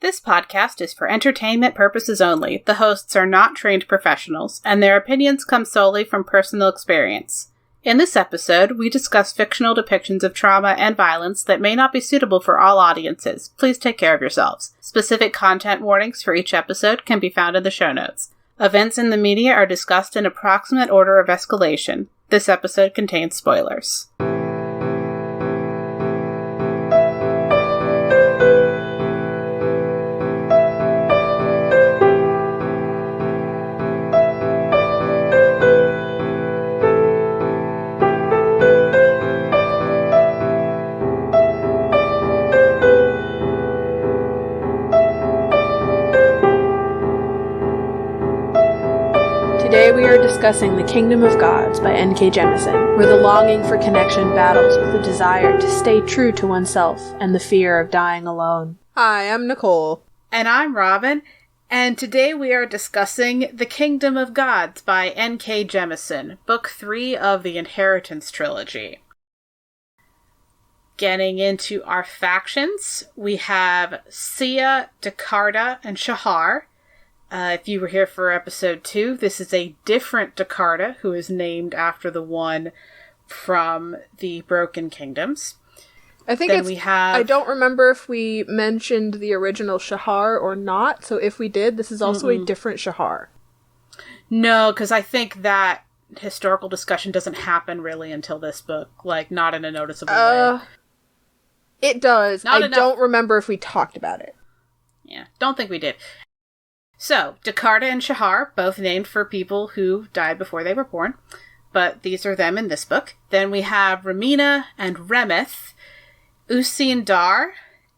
This podcast is for entertainment purposes only. The hosts are not trained professionals, and their opinions come solely from personal experience. In this episode, we discuss fictional depictions of trauma and violence that may not be suitable for all audiences. Please take care of yourselves. Specific content warnings for each episode can be found in the show notes. Events in the media are discussed in approximate order of escalation. This episode contains spoilers. Today we are discussing The Kingdom of Gods by N.K. Jemisin, where the longing for connection battles with the desire to stay true to oneself and the fear of dying alone. Hi, I'm Nicole. And I'm Robin, and today we are discussing The Kingdom of Gods by N.K. Jemisin, Book 3 of the Inheritance Trilogy. Getting into our factions, we have Sieh, Decarda, and Shahar. If you were here for episode 2, this is a different Decarda who is named after the one from the Broken Kingdoms. I think I don't remember if we mentioned the original Shahar or not, so if we did, this is also a different Shahar. No, because I think that historical discussion doesn't happen really until this book, like, not in a noticeable way. It does. I don't remember if we talked about it. Yeah, don't think we did. So, Decarda and Shahar, both named for people who died before they were born, but these are them in this book. Then we have Ramina and Remeth, Usin Dar,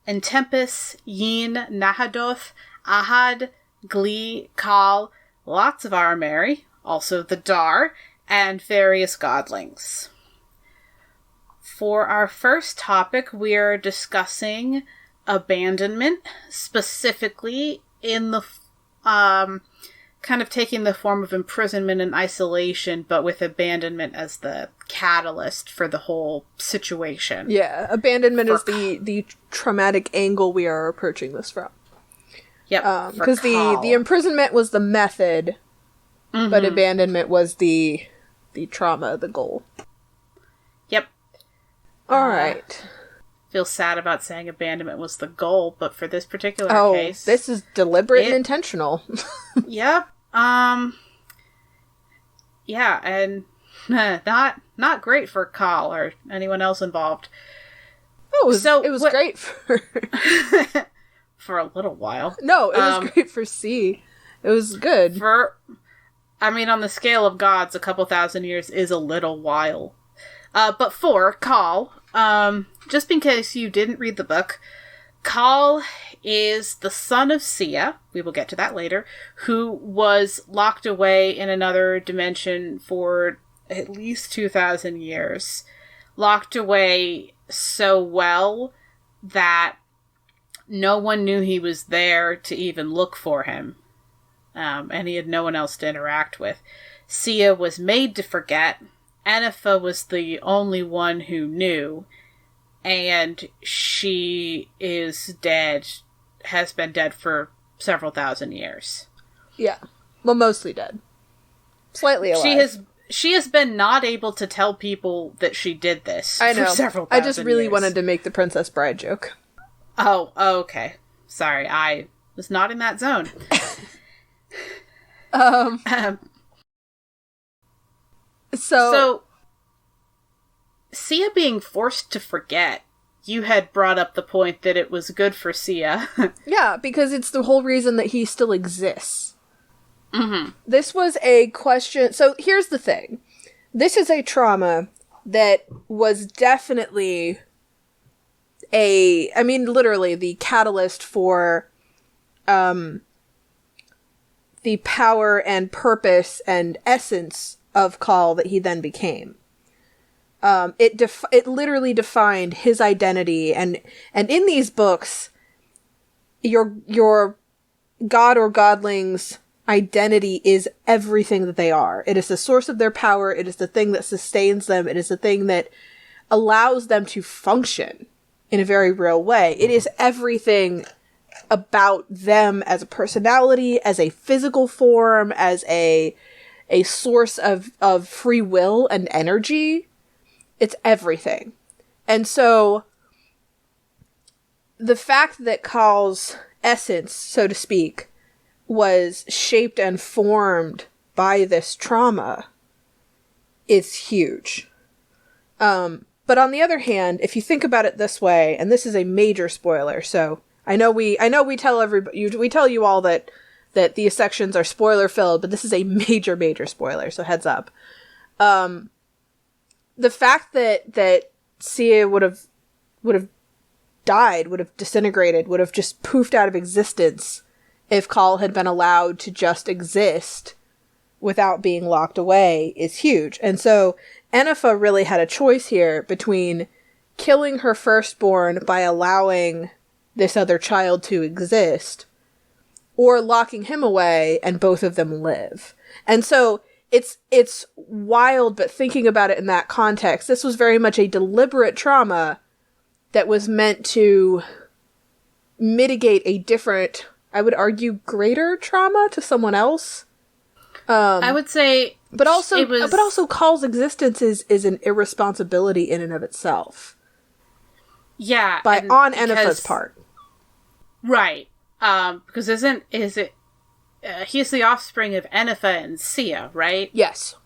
Entempus, Yin, Nahadoth, Ahad, Glee, Kahl, lots of Arameri, also the Dar, and various godlings. For our first topic, we are discussing abandonment, specifically in the kind of taking the form of imprisonment and isolation, but with abandonment as the catalyst for the whole situation. Yeah, abandonment is the traumatic angle we are approaching this from. Yep. Because the imprisonment was the method, but abandonment was the trauma, the goal. Yep. Alright. Feel sad about saying abandonment was the goal, but for this particular case... this is deliberate and intentional. Yep. Yeah, and not great for Kahl or anyone else involved. It was great for... for a little while. No, it was great for Sieh. It was good. On the scale of gods, a couple thousand years is a little while. But for Kahl... just in case you didn't read the book, Kahl is the son of Sieh, we will get to that later, who was locked away in another dimension for at least 2,000 years. Locked away so well that no one knew he was there to even look for him. And he had no one else to interact with. Sieh was made to forget. Enifa was the only one who knew, and she is dead, has been dead for several thousand years. Yeah. Well, mostly dead. Slightly alive. She has been not able to tell people that she did this for several thousand years. I just really wanted to make the Princess Bride joke. Oh, okay. Sorry, I was not in that zone. So, Sieh being forced to forget, you had brought up the point that it was good for Sieh. Yeah, because it's the whole reason that he still exists. Mm-hmm. This was a question... So, here's the thing. This is a trauma that was definitely literally the catalyst for, the power and purpose and essence of Kahl that he then became. It literally defined his identity, and in these books, your god or godling's identity is everything that they are. It is the source of their power. It is the thing that sustains them. It is the thing that allows them to function in a very real way. It is everything about them as a personality, as a physical form, as a source of free will and energy. It's everything. And so the fact that Kahl's essence, so to speak, was shaped and formed by this trauma is huge. But on the other hand, if you think about it this way, and this is a major spoiler, so I know we tell everybody, we tell you all that these sections are spoiler filled, but this is a major, major spoiler, so heads up. The fact that Sieh would have died, would have disintegrated, would have just poofed out of existence if Kahl had been allowed to just exist without being locked away is huge. And so Ennifa really had a choice here between killing her firstborn by allowing this other child to exist, or locking him away and both of them live. And so it's wild, but thinking about it in that context, this was very much a deliberate trauma that was meant to mitigate a different, I would argue, greater trauma to someone else. I would say, but also Kahl's existence is an irresponsibility in and of itself. Yeah, on Ennifa's part, right? Because he's the offspring of Ennifa and Sieh, right? Yes.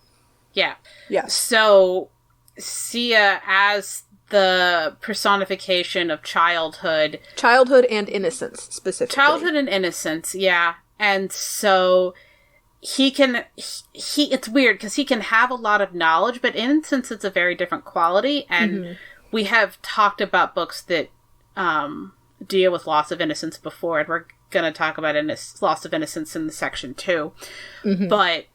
Yeah. Yes. So Sieh as the personification of childhood and innocence, specifically. Childhood and innocence, yeah. And so it's weird because he can have a lot of knowledge, but innocence is a very different quality. And we have talked about books that deal with loss of innocence before, and we're going to talk about loss of innocence in the section 2. But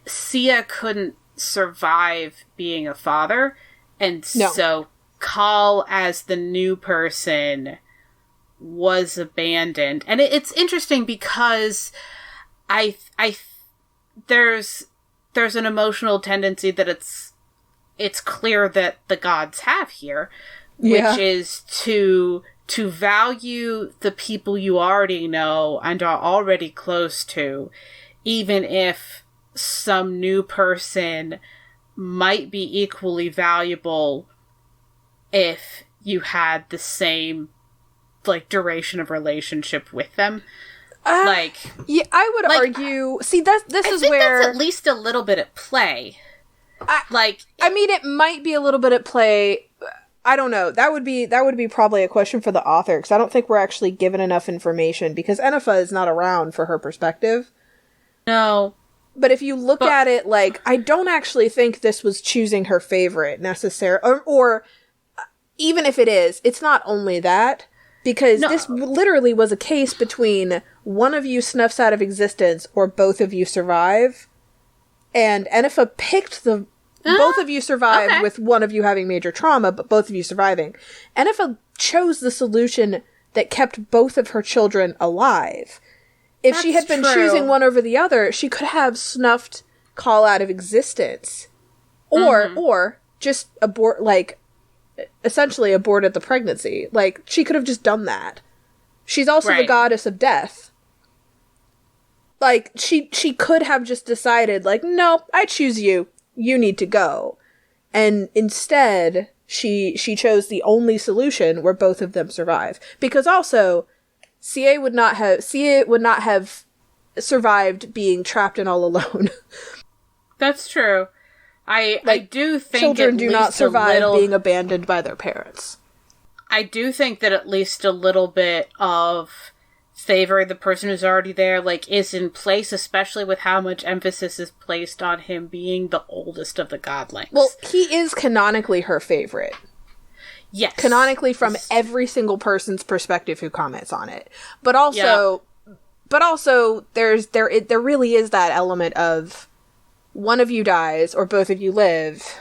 Sieh couldn't survive being a father, and so Kahl as the new person was abandoned. And it's interesting because there's an emotional tendency that it's clear that the gods have here, which is to value the people you already know and are already close to, even if some new person might be equally valuable if you had the same duration of relationship with them. I would argue. See, this is where that's at least a little bit at play. I mean, it might be a little bit at play. I don't know. That would be probably a question for the author, because I don't think we're actually given enough information, because Ennifa is not around for her perspective. No. But if you look at it, I don't actually think this was choosing her favorite necessarily, or even if it is, it's not only that, because this literally was a case between one of you snuffs out of existence or both of you survive, and Ennifa picked both of you survive with one of you having major trauma, but both of you surviving. Ennifa chose the solution that kept both of her children alive. If she had been choosing one over the other, she could have snuffed Kahl out of existence. Or just essentially aborted the pregnancy. She could have just done that. She's also the goddess of death. She could have just decided, no, I choose you. You need to go. And instead, she chose the only solution where both of them survive. Because also, Sieh would not have survived being trapped and all alone. That's true. I do think children do not survive being abandoned by their parents. I do think that at least a little bit of favoring the person who's already there, is in place, especially with how much emphasis is placed on him being the oldest of the godlings. Well, he is canonically her favorite. Yes. Canonically from every single person's perspective who comments on it. But also there really is that element of one of you dies or both of you live,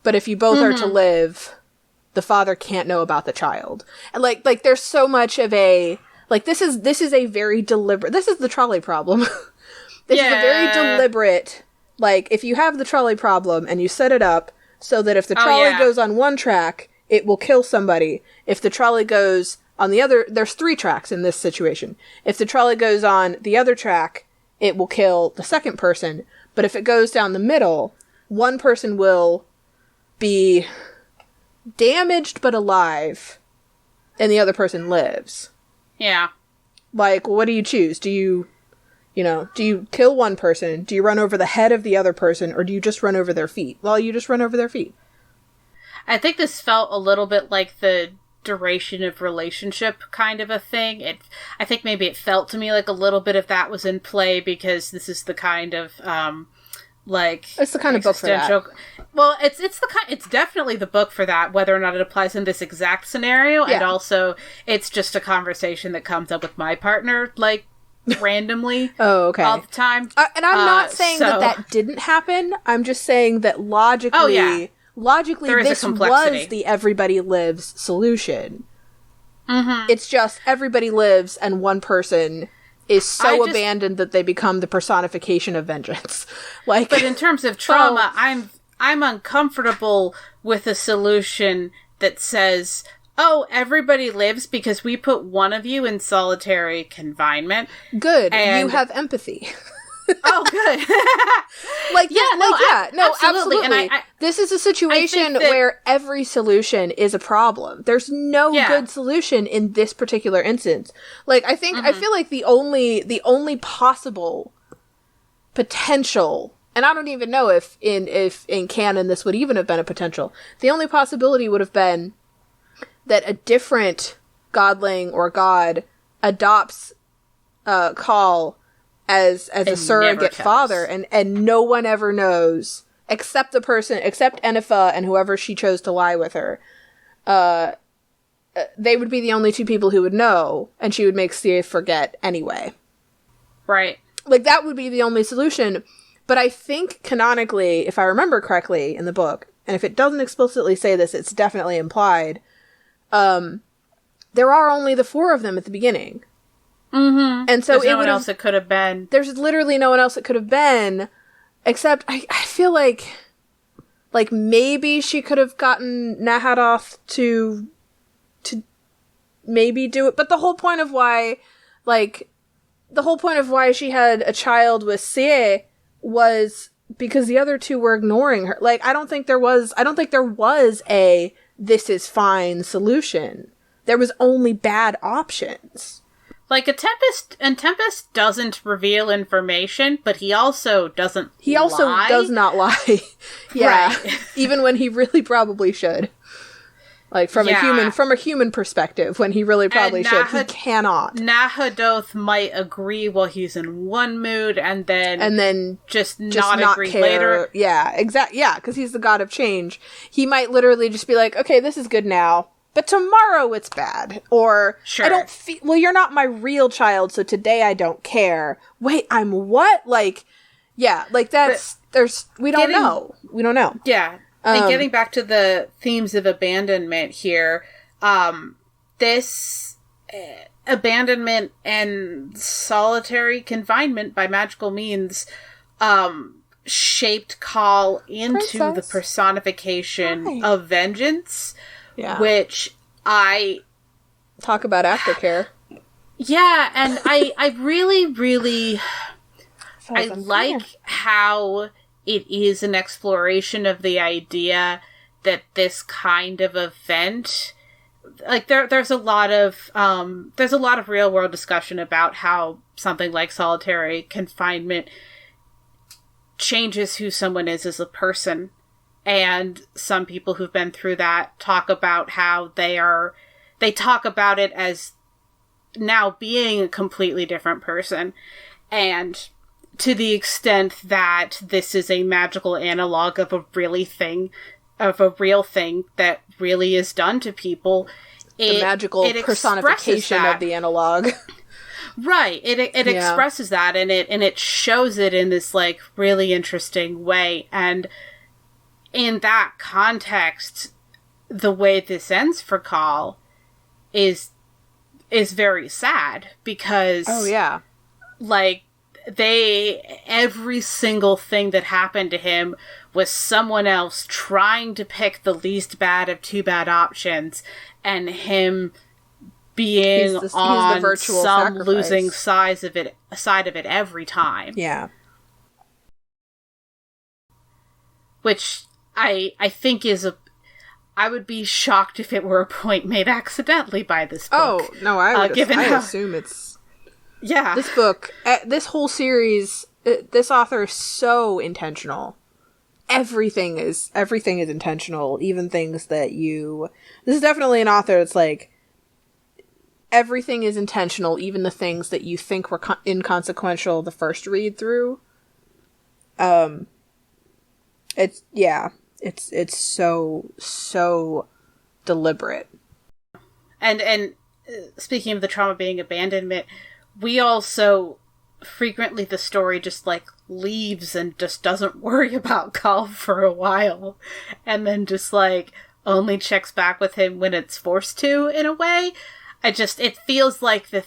but if you both are to live, the father can't know about the child. And there's so much of a this is a very deliberate, this is the trolley problem. This is a very deliberate, if you have the trolley problem and you set it up so that if the trolley goes on one track, it will kill somebody. If the trolley goes on the other, there's 3 tracks in this situation. If the trolley goes on the other track, it will kill the second person. But if it goes down the middle, one person will be damaged but alive, and the other person lives. Yeah. Like, what do you choose? Do you kill one person? Do you run over the head of the other person? Or do you just run over their feet? Well, you just run over their feet. I think this felt a little bit like the duration of relationship kind of a thing. I think maybe it felt to me like a little bit of that was in play, because this is the kind of it's the kind of book for that. Well, it's definitely the book for that, whether or not it applies in this exact scenario. Yeah. And also it's just a conversation that comes up with my partner like randomly. Oh, okay. All the time. And I'm not saying that didn't happen. I'm just saying that logically, this was the everybody lives solution. Mm-hmm. It's just everybody lives and one person is so abandoned that they become the personification of vengeance. Like, but in terms of trauma, I'm uncomfortable with a solution that says, oh, everybody lives because we put one of you in solitary confinement. Good. And you have empathy. Oh, good. Absolutely. And this is a situation where every solution is a problem. There's no good solution in this particular instance. Like, I feel like the only possible potential, and I don't even know if in canon this would even have been a potential. The only possibility would have been that a different godling or god adopts Kahl as a surrogate father, and no one ever knows except Enifa and whoever she chose to lie with her. They would be the only 2 people who would know, and she would make Sieh forget anyway. Right. Like, that would be the only solution. But I think canonically, if I remember correctly in the book, and if it doesn't explicitly say this, it's definitely implied, there are only the 4 of them at the beginning. Mm-hmm. And so there's no one else it could have been. There's literally no one else it could have been, except I feel like maybe she could have gotten Nahadoth to maybe do it. But the whole point of why she had a child with Sieh was because the other 2 were ignoring her. Like, I don't think there was a this is fine solution. There was only bad options. Like, Tempest doesn't reveal information, but he also doesn't lie. He also does not lie. Yeah. Right. Even when he really probably should. Like, from a human perspective, when he really probably should, he cannot. Nahadoth might agree while he's in one mood, and then just not agree care later. Yeah, exactly. Yeah, because he's the god of change. He might literally just be like, okay, this is good now, but tomorrow it's bad. Or, sure. I don't feel, well, you're not my real child, so today I don't care. Wait, I'm what? Like, yeah, like that's, we don't know. We don't know. Yeah. And getting back to the themes of abandonment here, this abandonment and solitary confinement by magical means shaped Kahl into the personification of vengeance, which I... Talk about aftercare. Yeah, and I really, really... I like how it is an exploration of the idea that this kind of event, like there's a lot of real world discussion about how something like solitary confinement changes who someone is as a person, and some people who've been through that talk about how they talk about it as now being a completely different person, and to the extent that this is a magical analog of a real thing that really is done to people. The magical personification of the analog. Right. It expresses that, and it shows it in this, like, really interesting way. And in that context, the way this ends for Kahl is very sad, because... Oh, yeah. Like, every single thing that happened to him was someone else trying to pick the least bad of two bad options, and him being on the some sacrifice. Losing side of it every time. Yeah. Which I think I would be shocked if it were a point made accidentally by this book. Oh, no, I assume it's... Yeah. This book, this whole series, this author is so intentional. Everything is intentional, even things that this is definitely an author that's like, everything is intentional, even the things that you think were inconsequential the first read through. It's so deliberate. And speaking of the trauma being abandonment, we also frequently the story just like leaves and just doesn't worry about Kahl for a while, and then just like only checks back with him when it's forced to, in a way. It feels like the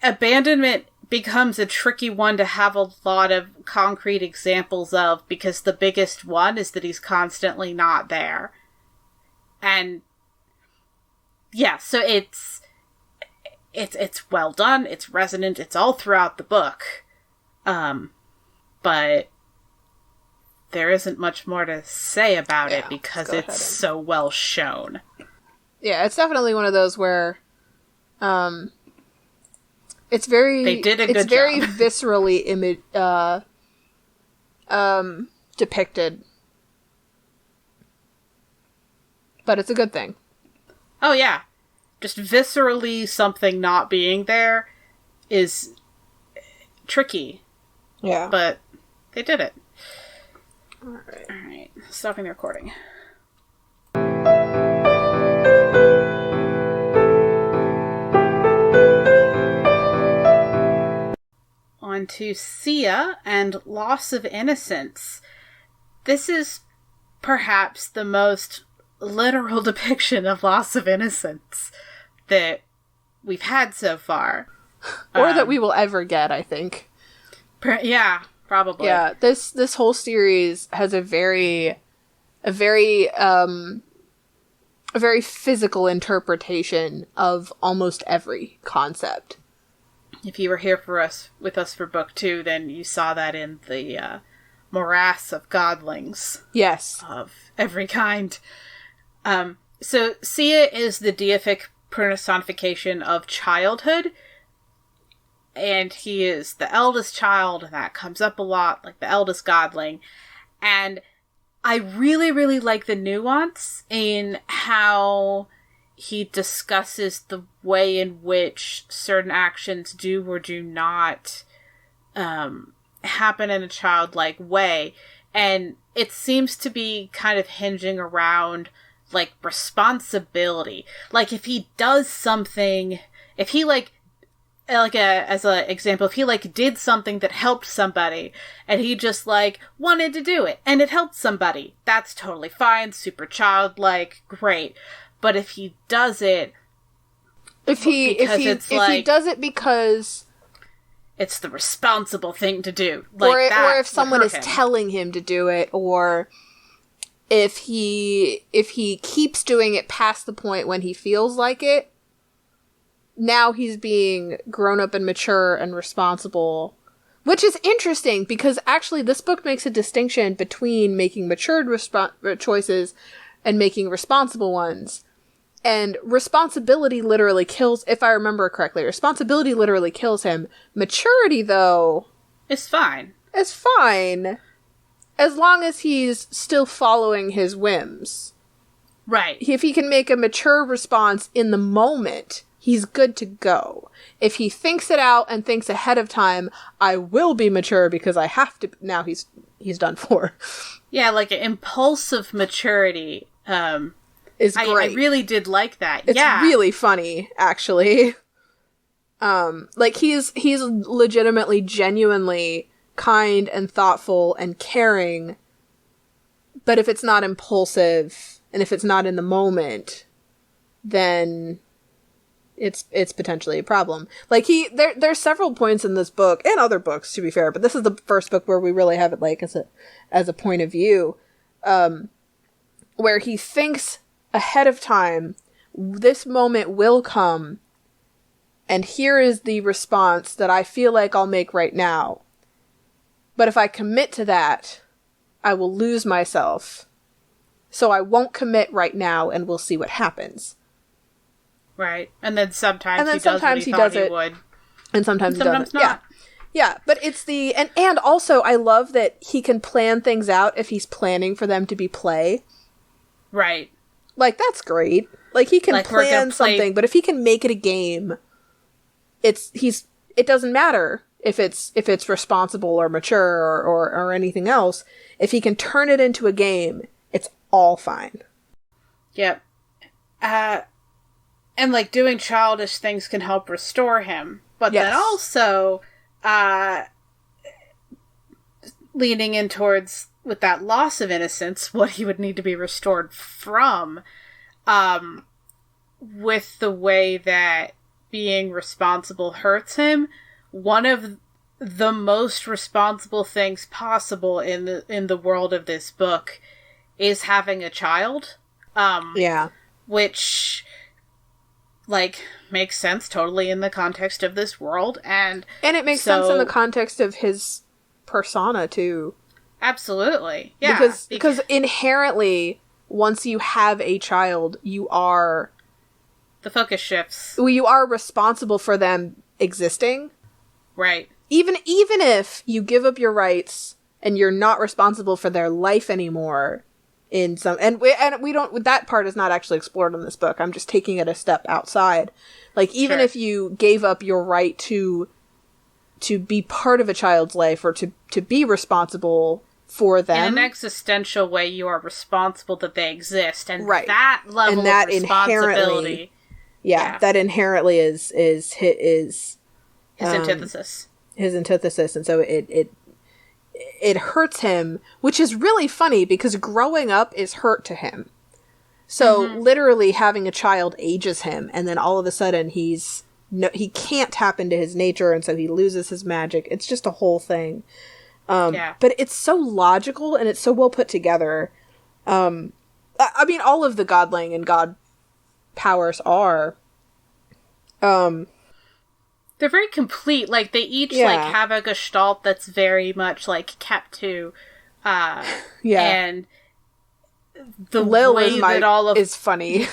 abandonment becomes a tricky one to have a lot of concrete examples of, because the biggest one is that he's constantly not there. And yeah, so it's well done, it's resonant, it's all throughout the book. But there isn't much more to say about it because it's so well shown. Yeah, it's definitely one of those where it's very they did a good it's very job. viscerally depicted. But it's a good thing. Oh yeah. Just viscerally something not being there is tricky. Yeah. But they did it. Alright. Stopping the recording. On to Sieh and Loss of Innocence. This is perhaps the most literal depiction of loss of innocence that we've had so far. Or that we will ever get, I think. Yeah, probably. Yeah, this whole series has a very physical interpretation of almost every concept. If you were here with us for book 2, then you saw that in the morass of godlings. Yes. Of every kind. So Sieh is the deific personification of childhood, and he is the eldest child, and that comes up a lot, like the eldest godling. And I really, really like the nuance in how he discusses the way in which certain actions do or do not happen in a childlike way. And it seems to be kind of hinging around, like, responsibility. Like, if he does something, if he, as an example, if he, did something that helped somebody, and he just, wanted to do it, and it helped somebody, that's totally fine, super childlike, great. But if he does it, if he does it because it's the responsible thing to do, or if someone is telling him to do it, or if he keeps doing it past the point when he feels like it, now he's being grown up and mature and responsible. Which is interesting, because actually this book makes a distinction between making matured choices and making responsible ones. And responsibility literally kills, if I remember correctly, responsibility literally kills him. Maturity, though, is fine. It's fine. As long as he's still following his whims. Right. If he can make a mature response in the moment, he's good to go. If he thinks it out and thinks ahead of time, I will be mature because I have to, now he's done for. Yeah, like impulsive maturity, is great. I really did like that. It's really funny, actually. He's legitimately, genuinely kind and thoughtful and caring, but if it's not impulsive and if it's not in the moment, then it's potentially a problem. Like there's several points in this book, and other books to be fair, but this is the first book where we really have it like as a point of view, where he thinks ahead of time, this moment will come, and here is the response that I feel like I'll make right now. But if I commit to that, I will lose myself. So I won't commit right now, and we'll see what happens. Right. And then sometimes he does what he thought he would. And sometimes he doesn't. Not. Yeah, but it's the... And also, I love that he can plan things out if he's planning for them to be play. Right. Like, that's great. Like, he can plan something, but if he can make it a game, it doesn't matter if it's responsible or mature or anything else. If he can turn it into a game, it's all fine. Yep. And, like, doing childish things can help restore him. But then also, leaning in towards, with that loss of innocence, what he would need to be restored from, with the way that being responsible hurts him, one of the most responsible things possible in the world of this book is having a child. Which, like, makes sense totally in the context of this world, and it makes sense in the context of his persona too. Absolutely, yeah. Because inherently, once you have a child, you are... The focus shifts. Well, you are responsible for them existing. Right. Even if you give up your rights and you're not responsible for their life anymore, in some... And we don't... That part is not actually explored in this book. I'm just taking it a step outside. Like, even if you gave up your right to be part of a child's life or to be responsible for them. In an existential way, you are responsible that they exist. And right. that level of responsibility... that inherently is his antithesis. His antithesis, and so it hurts him, which is really funny because growing up is hurt to him. So literally having a child ages him, and then all of a sudden he can't tap into his nature, and so he loses his magic. It's just a whole thing. But it's so logical and it's so well put together. I mean, all of the godling and god powers are. They're very complete. Like, they each, like, have a gestalt that's very much, like, kept to. And the Lil way that all of... is funny.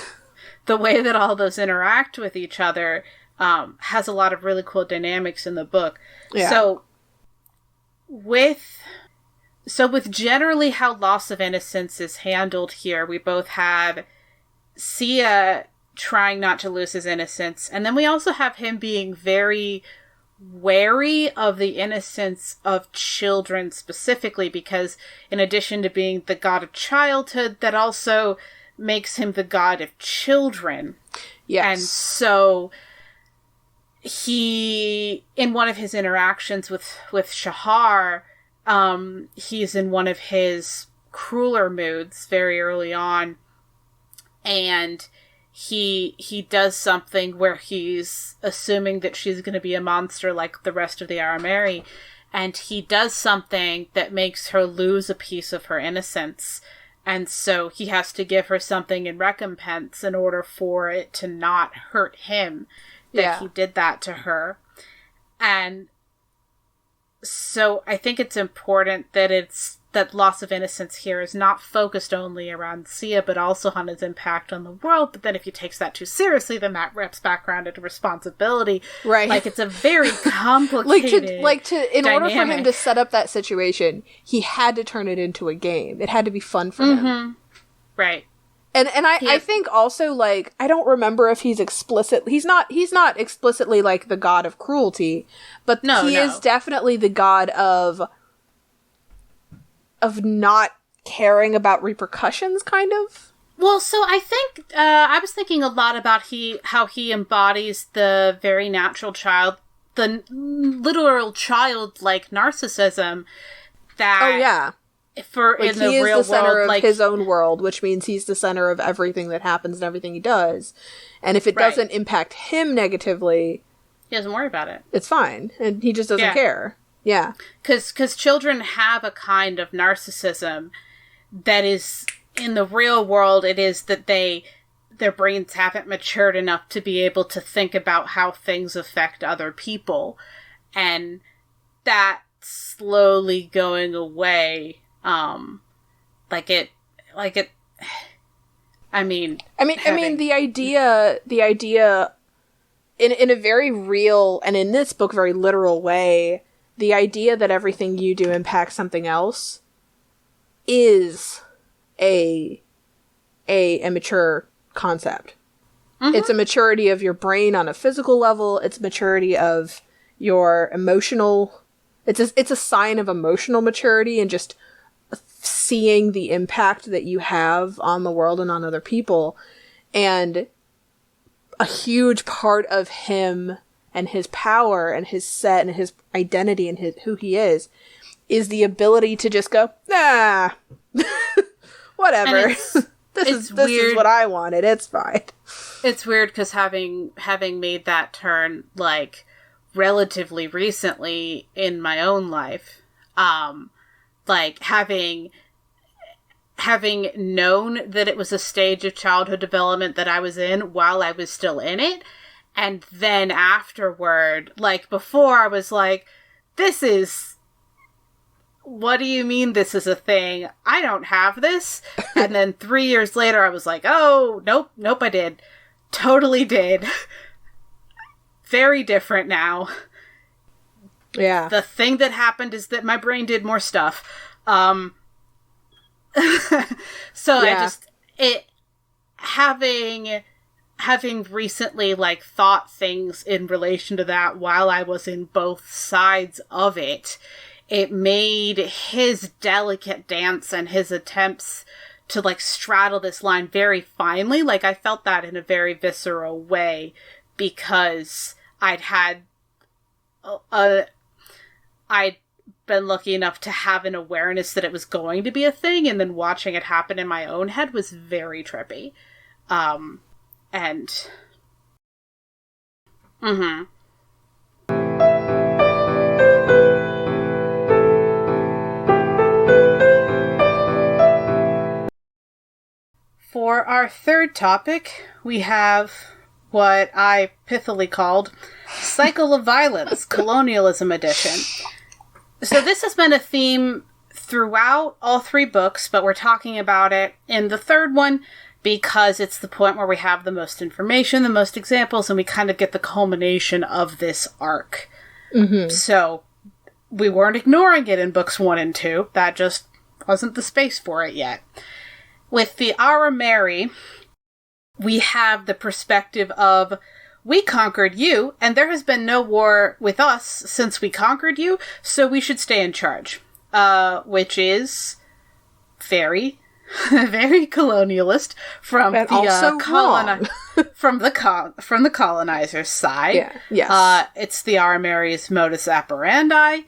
The way that all those interact with each other has a lot of really cool dynamics in the book. Yeah. So with generally how loss of innocence is handled here, we both have Sieh trying not to lose his innocence, and then we also have him being very wary of the innocence of children specifically, because in addition to being the god of childhood, that also makes him the god of children. Yes. And so he, in one of his interactions with Shahar, he's in one of his crueler moods very early on, and he does something where he's assuming that she's going to be a monster like the rest of the Arameri, and he does something that makes her lose a piece of her innocence, and so he has to give her something in recompense in order for it to not hurt him that he did that to her. And so I think it's important that loss of innocence here is not focused only around Sieh, but also on his impact on the world. But then if he takes that too seriously, then that rips back around into responsibility. Right. Like, it's a very complicated in order for him to set up that situation, he had to turn it into a game. It had to be fun for him. Right. And I think also, like, I don't remember if he's not explicitly, like, the god of cruelty, but he is definitely the god of not caring about repercussions, kind of. Well, so I think, I was thinking a lot about how he embodies the very natural child, the literal child-like narcissism that for like, in the he is real the center world, of like his own world, which means he's the center of everything that happens and everything he does. And if it doesn't impact him negatively, he doesn't worry about it. It's fine, and he just doesn't care. Yeah, because children have a kind of narcissism that is in the real world. It is that their brains haven't matured enough to be able to think about how things affect other people, and that slowly going away. I mean, the idea in a very real, and in this book, very literal way, the idea that everything you do impacts something else is a mature concept. Mm-hmm. It's a maturity of your brain on a physical level. It's maturity of your emotional. It's a sign of emotional maturity and just seeing the impact that you have on the world and on other people. And a huge part of him and his power and his set and his identity and who he is the ability to just go, nah, whatever. This is what I wanted. It's fine. It's weird because having made that turn, like, relatively recently in my own life, like, having known that it was a stage of childhood development that I was in while I was still in it, and then afterward, like, before I was like, what do you mean this is a thing? I don't have this. And then 3 years later, I was like, oh, nope, I did. Totally did. Very different now. Yeah. The thing that happened is that my brain did more stuff. So yeah. Having recently, like, thought things in relation to that while I was in both sides of it, it made his delicate dance and his attempts to, like, straddle this line very finely. Like, I felt that in a very visceral way because I'd been lucky enough to have an awareness that it was going to be a thing, and then watching it happen in my own head was very trippy. For our third topic, we have what I pithily called Cycle of Violence, Colonialism Edition. So this has been a theme throughout all three books, but we're talking about it in the third one because it's the point where we have the most information, the most examples, and we kind of get the culmination of this arc. Mm-hmm. So we weren't ignoring it in books 1 and 2. That just wasn't the space for it yet. With the Arameri, we have the perspective of, we conquered you, and there has been no war with us since we conquered you, so we should stay in charge. Which is very, very colonialist from the from the colonizer's side. Yeah. Yes. It's the Arameri's modus operandi,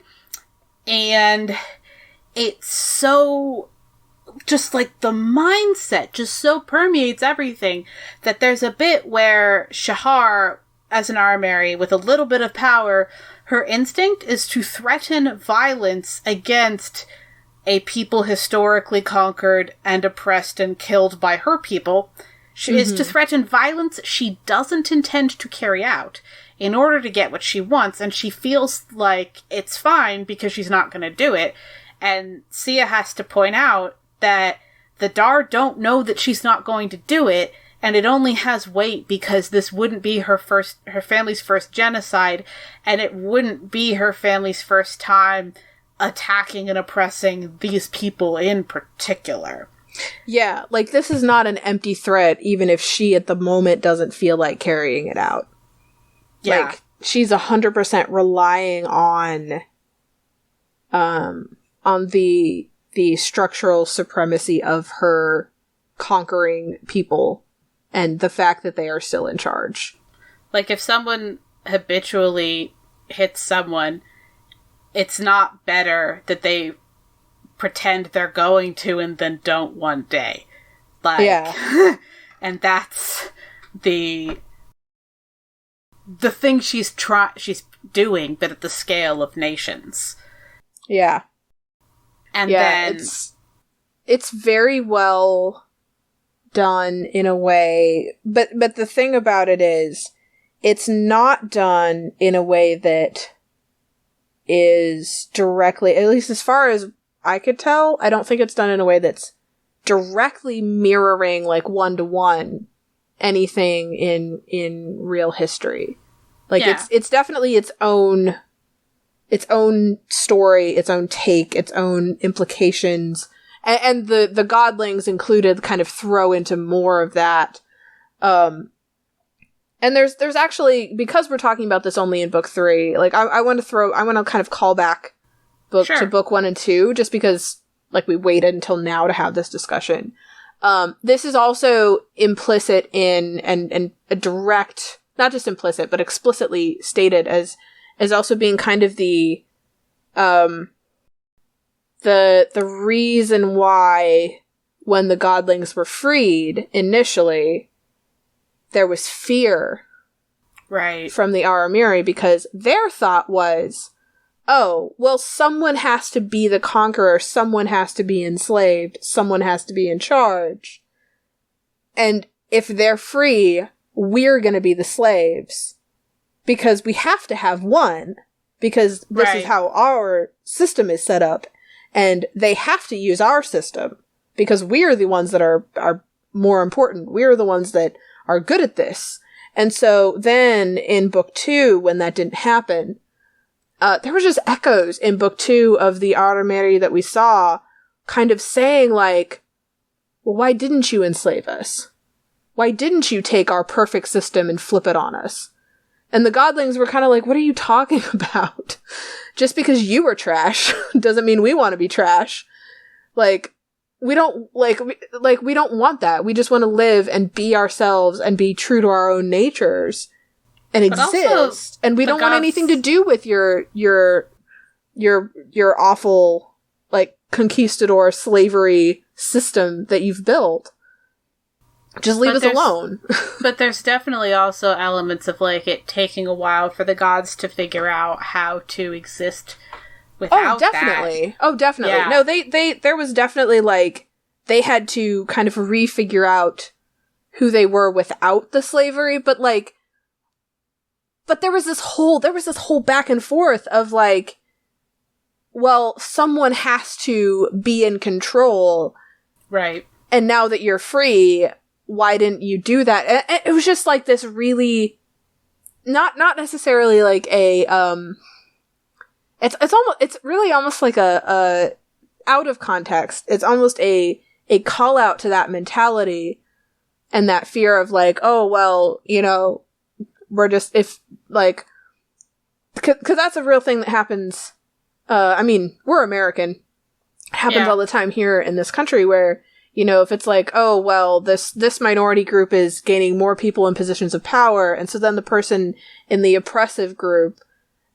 and it's so, just like the mindset just so permeates everything that there's a bit where Shahar, as an Arameri with a little bit of power, her instinct is to threaten violence against a people historically conquered and oppressed and killed by her people. She is to threaten violence she doesn't intend to carry out in order to get what she wants, and she feels like it's fine because she's not going to do it. And Sieh has to point out that the Dar don't know that she's not going to do it, and it only has weight because this wouldn't be her family's first genocide, and it wouldn't be her family's first time attacking and oppressing these people in particular. Yeah, like, this is not an empty threat, even if she at the moment doesn't feel like carrying it out. Yeah. Like, she's 100% relying on the structural supremacy of her conquering people and the fact that they are still in charge. Like, if someone habitually hits someone, it's not better that they pretend they're going to and then don't one day. Like, yeah. And that's the thing she's doing, but at the scale of nations. Yeah. And then it's very well done in a way, but the thing about it is, it's not done in a way that is directly, at least as far as I could tell, I don't think it's done in a way that's directly mirroring, like, one-to-one anything in real history. Like, it's definitely its own story, its own take, its own implications, and the godlings included kind of throw into more of that. And there's actually, because we're talking about this only in book 3, like, I want to kind of call back to book 1 and 2, just because, like, we waited until now to have this discussion. This is also implicit in, and a direct, not just implicit, but explicitly stated as also being kind of the reason why, when the godlings were freed initially, there was fear, right, from the Arameri, because their thought was, oh, well, someone has to be the conqueror, someone has to be enslaved, someone has to be in charge. And if they're free, we're going to be the slaves. Because we have to have one. Because this is how our system is set up. And they have to use our system. Because we're the ones that are more important. We're the ones that are good at this. And so then in book 2, when that didn't happen, there were just echoes in book 2 of the Arameri that we saw, kind of saying, like, well, why didn't you enslave us? Why didn't you take our perfect system and flip it on us? And the godlings were kind of like, what are you talking about? Just because you were trash doesn't mean we want to be trash. Like, we don't, we don't want that. We just want to live and be ourselves and be true to our own natures and exist. And we don't want anything to do with your awful, like, conquistador slavery system that you've built. Just leave us alone. But there's definitely also elements of, like, it taking a while for the gods to figure out how to exist without that. Oh, definitely. Yeah. No, there was definitely, like, they had to kind of refigure out who they were without the slavery, but there was this whole back and forth of, like, well, someone has to be in control. Right. And now that you're free, why didn't you do that? And it was just like this really, not necessarily like a, it's really almost like a out of context. It's almost a call out to that mentality and that fear of, like, oh, well, you know, we're just, if, like, cause that's a real thing that happens. I mean, we're American. It happens all the time here in this country where, you know, if it's like, oh, well, this minority group is gaining more people in positions of power, and so then the person in the oppressive group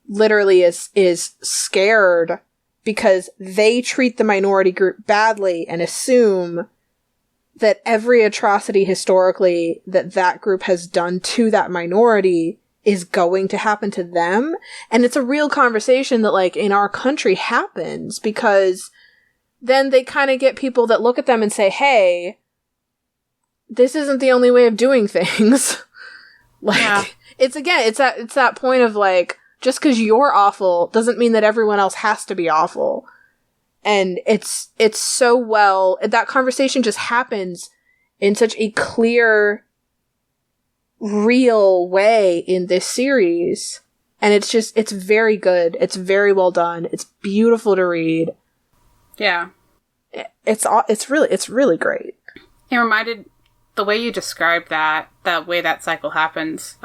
literally is scared because they treat the minority group badly and assume that every atrocity historically that group has done to that minority is going to happen to them. And it's a real conversation that, like, in our country happens, because then they kind of get people that look at them and say, hey, this isn't the only way of doing things. Like, it's that point of, like, just because you're awful doesn't mean that everyone else has to be awful. And it's so well, that conversation just happens in such a clear, real way in this series. And it's very good. It's very well done. It's beautiful to read. Yeah. It's really great. It reminded, the way you described that way that cycle happens,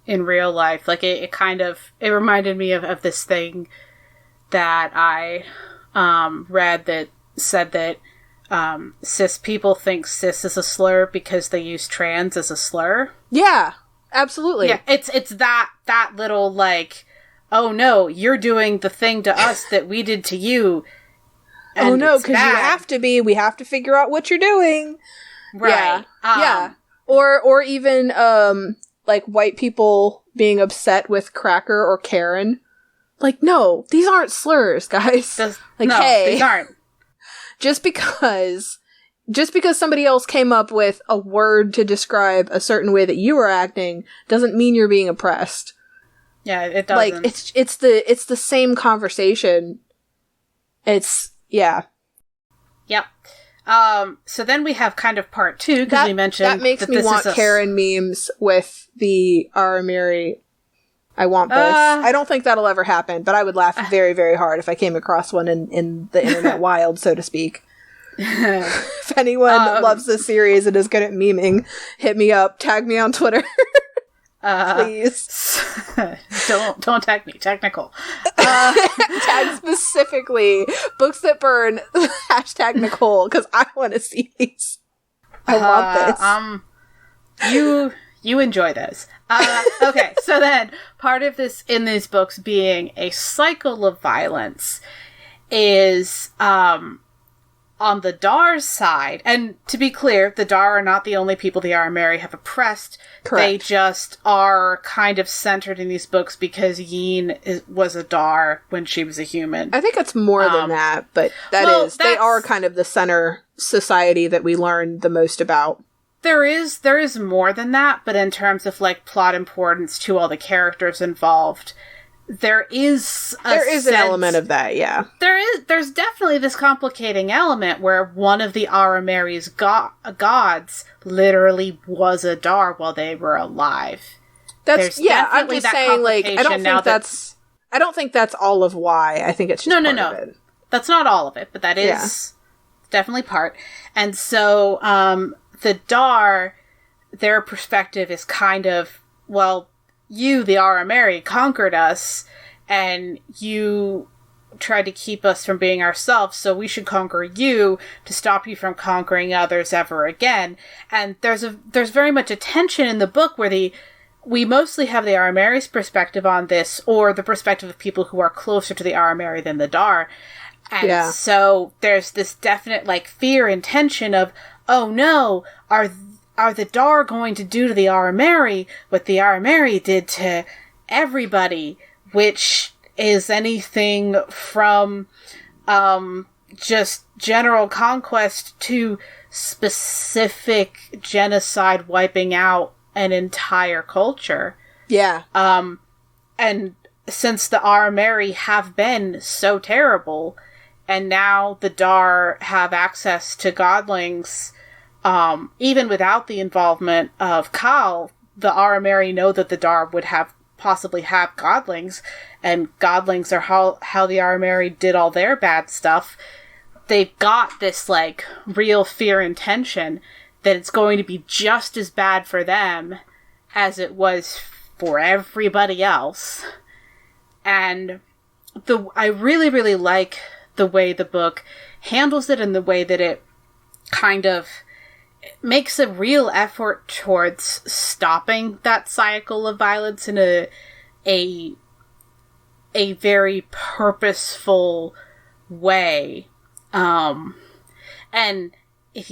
in real life, like, it reminded me of this thing that I, read that said that, cis people think cis is a slur because they use trans as a slur. Yeah, absolutely. Yeah, it's that little, like, oh no, you're doing the thing to us that we did to you, oh no, because you have to be. We have to figure out what you're doing. Right. Yeah. Or even, like, white people being upset with Cracker or Karen. Like, no, these aren't slurs, guys. Hey, these aren't. Just because somebody else came up with a word to describe a certain way that you were acting doesn't mean you're being oppressed. Yeah, it doesn't. Like, it's the same conversation. Yeah. Yep. So then we have kind of part 2, because we mentioned that makes me want Karen memes with the Arameri. I want this. I don't think that'll ever happen, but I would laugh very, very hard if I came across one in the internet wild, so to speak. If anyone loves this series and is good at memeing, hit me up. Tag me on Twitter. Please. Don't tag me. Technical. Tag specifically Books That Burn, hashtag Nicole, because I want to see these. I want this. You enjoy those. Okay, so then part of this in these books being a cycle of violence is on the Dar's side, and to be clear, the Dar are not the only people the Arameri have oppressed. Correct. They just are kind of centered in these books because Yin was a Dar when she was a human. I think it's more than that, but they are kind of the center society that we learn the most about. There is more than that, but in terms of like plot importance to all the characters involved, there is an element of that, yeah. There's definitely this complicating element where one of the Arameri's gods literally was a Dar while they were alive. I'm just saying, like, I don't think that's all of why. I think it's just part of it. That's not all of it, but that is definitely part. And so, the Dar, their perspective is kind of, well, you, the Arameri, conquered us, and you tried to keep us from being ourselves, so we should conquer you to stop you from conquering others ever again. And there's very much a tension in the book where we mostly have the Arameri's perspective on this, or the perspective of people who are closer to the Arameri than the Dar. And so there's this definite, like, fear and tension of, oh no, are the Dar going to do to the Arameri what the Arameri did to everybody, which is anything from just general conquest to specific genocide wiping out an entire culture. Yeah. And since the Arameri have been so terrible, and now the Dar have access to godlings, even without the involvement of Kahl, the Arameri know that the Dar would possibly have godlings, and godlings are how the Arameri did all their bad stuff. They've got this, like, real fear and tension that it's going to be just as bad for them as it was for everybody else. And I really, really like the way the book handles it, and the way that it kind of makes a real effort towards stopping that cycle of violence in a very purposeful way. And if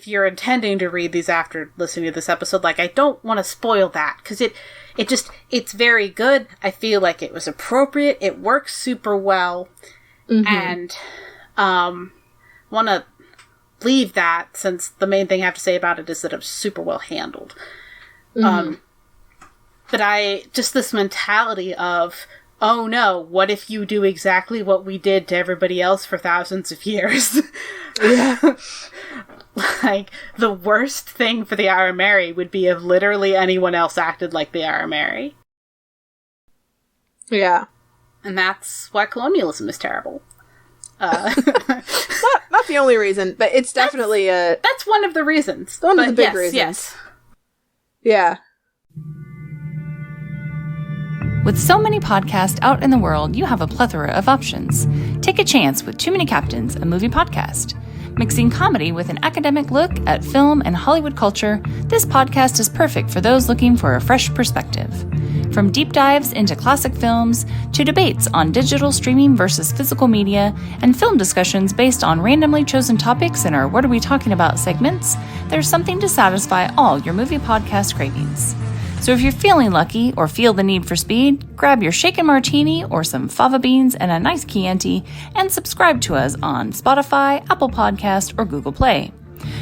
you're intending to read these after listening to this episode, like, I don't want to spoil that, because it's very good. I feel like it was appropriate. It works super well. Mm-hmm. And want to leave that, since the main thing I have to say about it is that it was super well handled. Mm-hmm. But just this mentality of, oh no, what if you do exactly what we did to everybody else for thousands of years? Yeah. Like, the worst thing for the Arameri would be if literally anyone else acted like the Arameri. Yeah. And that's why colonialism is terrible. Not the only reason, but it's definitely that's one of the reasons. One of the big reasons. Yes. Yeah. With so many podcasts out in the world, you have a plethora of options. Take a chance with Too Many Captains, a movie podcast. Mixing comedy with an academic look at film and Hollywood culture, this podcast is perfect for those looking for a fresh perspective. From deep dives into classic films, to debates on digital streaming versus physical media, and film discussions based on randomly chosen topics in our What Are We Talking About segments, there's something to satisfy all your movie podcast cravings. So if you're feeling lucky or feel the need for speed, grab your shaken martini or some fava beans and a nice Chianti and subscribe to us on Spotify, Apple Podcast, or Google Play.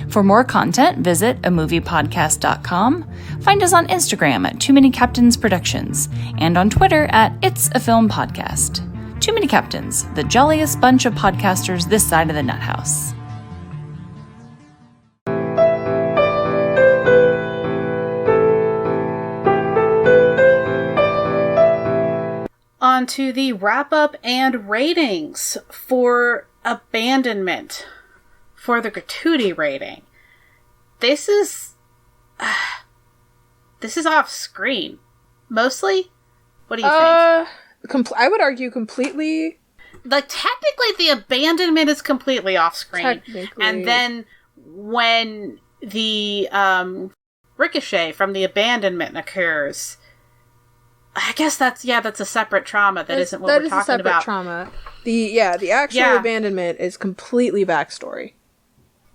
For more content, visit amoviepodcast.com, find us on Instagram at Too Many Captains Productions, and on Twitter at It's a Film Podcast. Too Many Captains, the jolliest bunch of podcasters this side of the nut house. On to the wrap-up and ratings for Abandonment. For the gratuity rating. This is off screen. Mostly? What do you think? I would argue completely. Like, technically the Abandonment is completely off screen. Technically. And then when the ricochet from the Abandonment occurs, I guess that's a separate trauma. That isn't what we're talking about. That is a separate trauma. The actual Abandonment is completely backstory.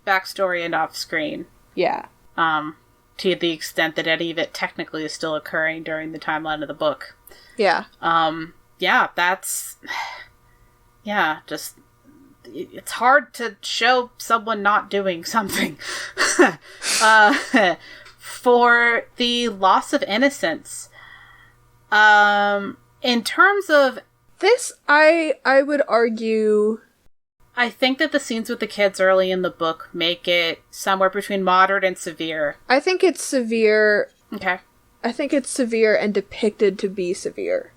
Backstory and off screen. Yeah. To the extent that any of it technically is still occurring during the timeline of the book. Yeah. Just it's hard to show someone not doing something. For the loss of innocence. In terms of this, I would argue, I think that the scenes with the kids early in the book make it somewhere between moderate and severe. I think it's severe. Okay. I think it's severe and depicted to be severe.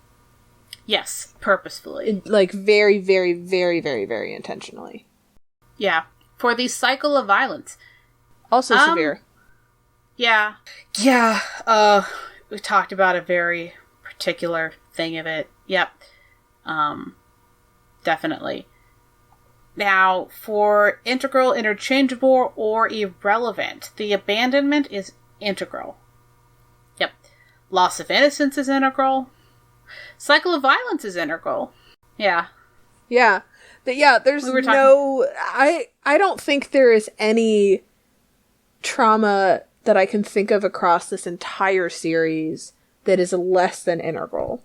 Yes, purposefully. Like, very, very, very, very, very intentionally. Yeah. For the cycle of violence. Also severe. Yeah. Yeah. We talked about a very particular thing of it. Yep. Definitely. Now, for integral, interchangeable, or irrelevant, the Abandonment is integral. Yep. Loss of innocence is integral. Cycle of violence is integral. Yeah. Yeah. There's I don't think there is any trauma that I can think of across this entire series that is less than integral.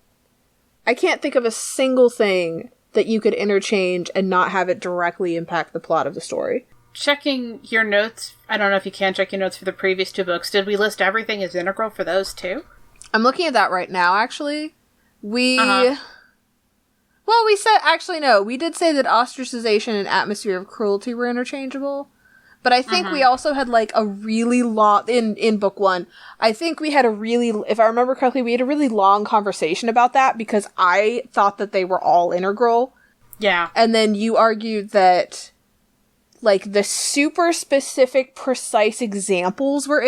I can't think of a single thing that you could interchange and not have it directly impact the plot of the story. Checking your notes, I don't know if you can check your notes for the previous two books. Did we list everything as integral for those too? I'm looking at that right now, actually. We said, actually no, we did say that ostracization and atmosphere of cruelty were interchangeable. But I think we also had, like, a really long, in book one, I think we had if I remember correctly, we had a really long conversation about that because I thought that they were all integral. Yeah. And then you argued that, like, the super specific, precise examples were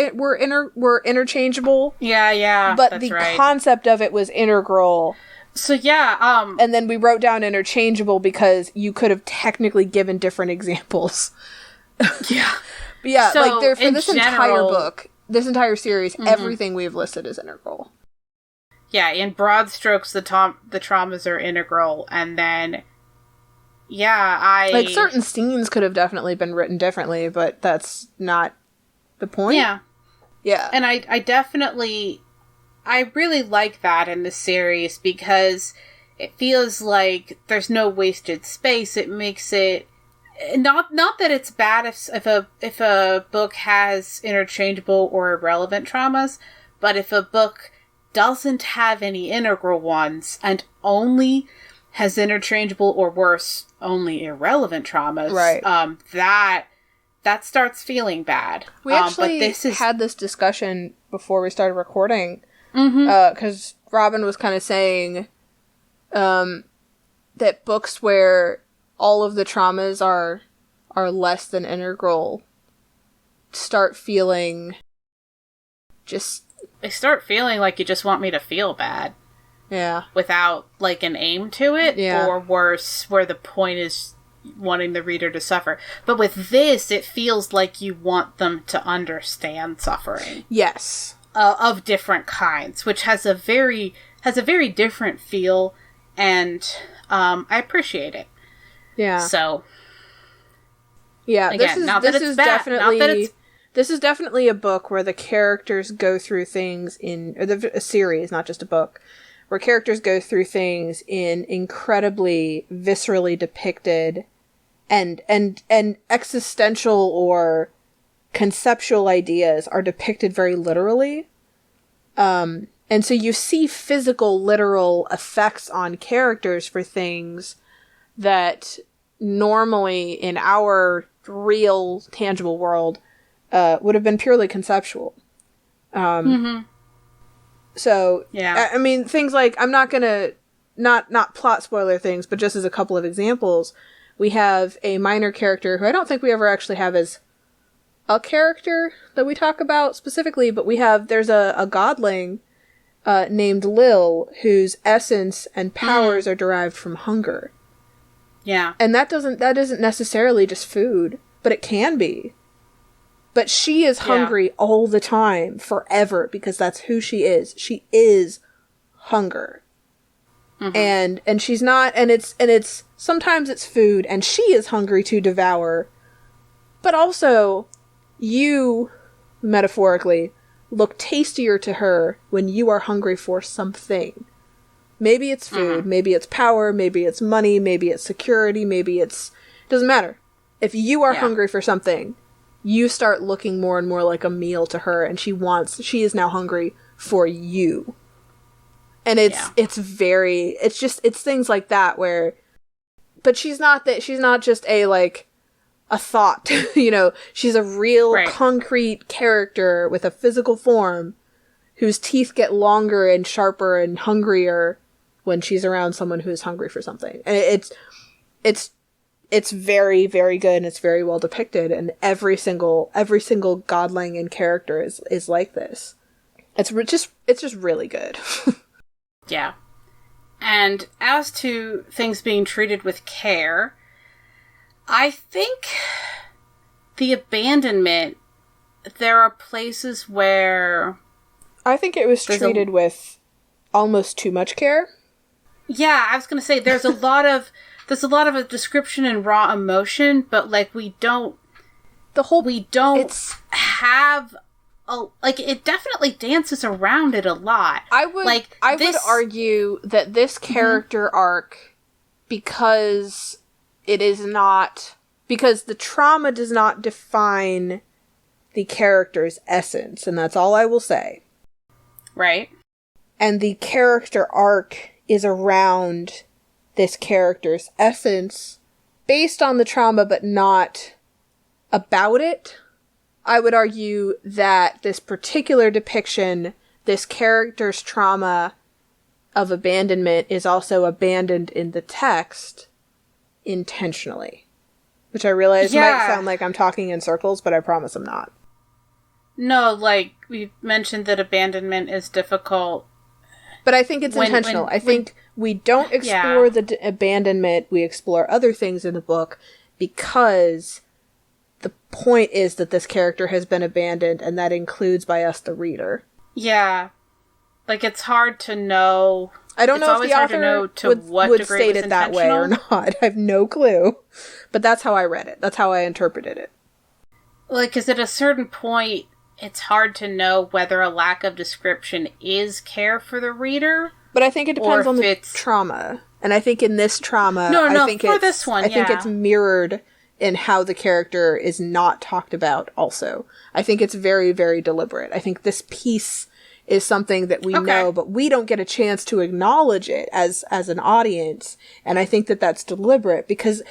interchangeable. Yeah, but the concept of it was integral. So, yeah, And then we wrote down interchangeable because you could have technically given different examples. Yeah. But yeah, so, like, for this entire book, this entire series, everything we've listed is integral. Yeah, in broad strokes, the traumas are integral, and then, like, certain scenes could have definitely been written differently, but that's not the point. Yeah. Yeah. And I really like that in the series, because it feels like there's no wasted space. It makes it... Not that it's bad if a book has interchangeable or irrelevant traumas, but if a book doesn't have any integral ones and only has interchangeable or worse, only irrelevant traumas, right. That starts feeling bad. We actually had this discussion before we started recording, because Robin was kind of saying that books where all of the traumas are less than integral start feeling they start feeling like you just want me to feel bad. Yeah. Without, like, an aim to it. Yeah. Or worse, where the point is wanting the reader to suffer. But with this, it feels like you want them to understand suffering. Yes. Of different kinds, which has a has a very different feel, and I appreciate it. Yeah. So, yeah, again, this is definitely a book where the characters go through things a series, not just a book, where characters go through things in incredibly viscerally depicted and existential or conceptual ideas are depicted very literally. And so you see physical, literal effects on characters for things that normally in our real, tangible world would have been purely conceptual. So, yeah. I mean, things like, I'm not gonna, not plot spoiler things, but just as a couple of examples, we have a minor character who I don't think we ever actually have as a character that we talk about specifically, but there's a godling named Lil, whose essence and powers are derived from hunger. Yeah. And that isn't necessarily just food, but it can be. But she is hungry all the time, forever, because that's who she is. She is hunger. Mm-hmm. And she's not, and it's sometimes it's food, and she is hungry to devour. But also, you, metaphorically, look tastier to her when you are hungry for something. Maybe it's food, maybe it's power, maybe it's money, maybe it's security, doesn't matter. If you are hungry for something, you start looking more and more like a meal to her, and she is now hungry for you. And it's things like that where, but she's not just a thought, she's a real concrete character with a physical form whose teeth get longer and sharper and hungrier when she's around someone who is hungry for something. And it's very, very good, and it's very well depicted, and every single godling and character is like this. It's just really good. Yeah. And as to things being treated with care, I think the abandonment, there are places where I think it was treated with almost too much care. Yeah, I was going to say there's a lot of a description and raw emotion, but we don't have it definitely dances around it a lot. I would argue that this character arc, because the trauma does not define the character's essence, and that's all I will say. Right. And the character arc is around this character's essence based on the trauma, but not about it. I would argue that this particular depiction, this character's trauma of abandonment, is also abandoned in the text intentionally. Which I realize might sound like I'm talking in circles, but I promise I'm not. No, we mentioned that abandonment is difficult. But I think it's intentional. I think we don't explore the abandonment, we explore other things in the book, because the point is that this character has been abandoned, and that includes by us, the reader. Yeah. It's hard to know. I don't know if the author would state it that way or not. I have no clue. But that's how I read it. That's how I interpreted it. Because at a certain point, it's hard to know whether a lack of description is care for the reader. But I think it depends on the trauma. And I think in this trauma, I think it's mirrored in how the character is not talked about also. I think it's very, very deliberate. I think this piece is something that we know, but we don't get a chance to acknowledge it as an audience. And I think that that's deliberate because,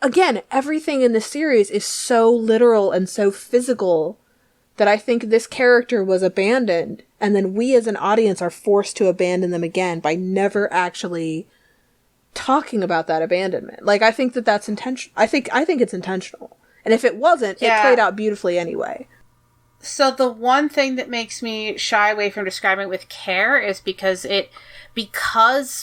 again, everything in the series is so literal and so physical that I think this character was abandoned, and then we as an audience are forced to abandon them again by never actually talking about that abandonment. I think that that's intentional. I think it's intentional. And if it wasn't, it played out beautifully anyway. So the one thing that makes me shy away from describing it with care is because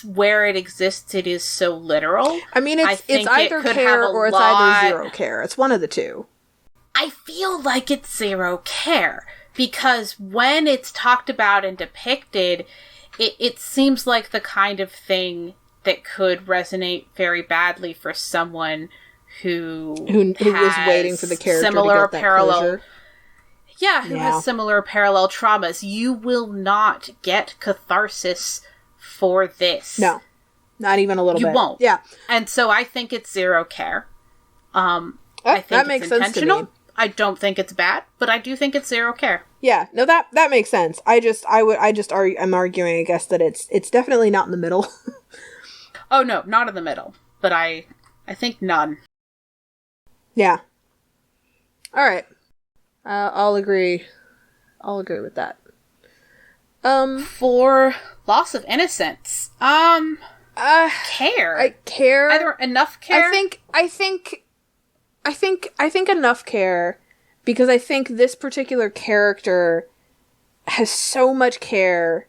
where it exists, it is so literal. I mean, it's either care or it's either zero care. It's one of the two. I feel like it's zero care, because when it's talked about and depicted, it seems like the kind of thing that could resonate very badly for someone who was waiting for the character similar to get that parallel closure. Yeah, who has similar parallel traumas. You will not get catharsis for this. No. Not even a little bit. You won't. Yeah. And so I think it's zero care. I think that makes sense to me. I don't think it's bad, but I do think it's zero care. Yeah, no, that makes sense. I'm arguing, I guess, that it's definitely not in the middle. Oh no, not in the middle. But I think none. Yeah. All right. I'll agree. I'll agree with that. For Loss of Innocence, care. I care. Either enough care. I think enough care, because I think this particular character has so much care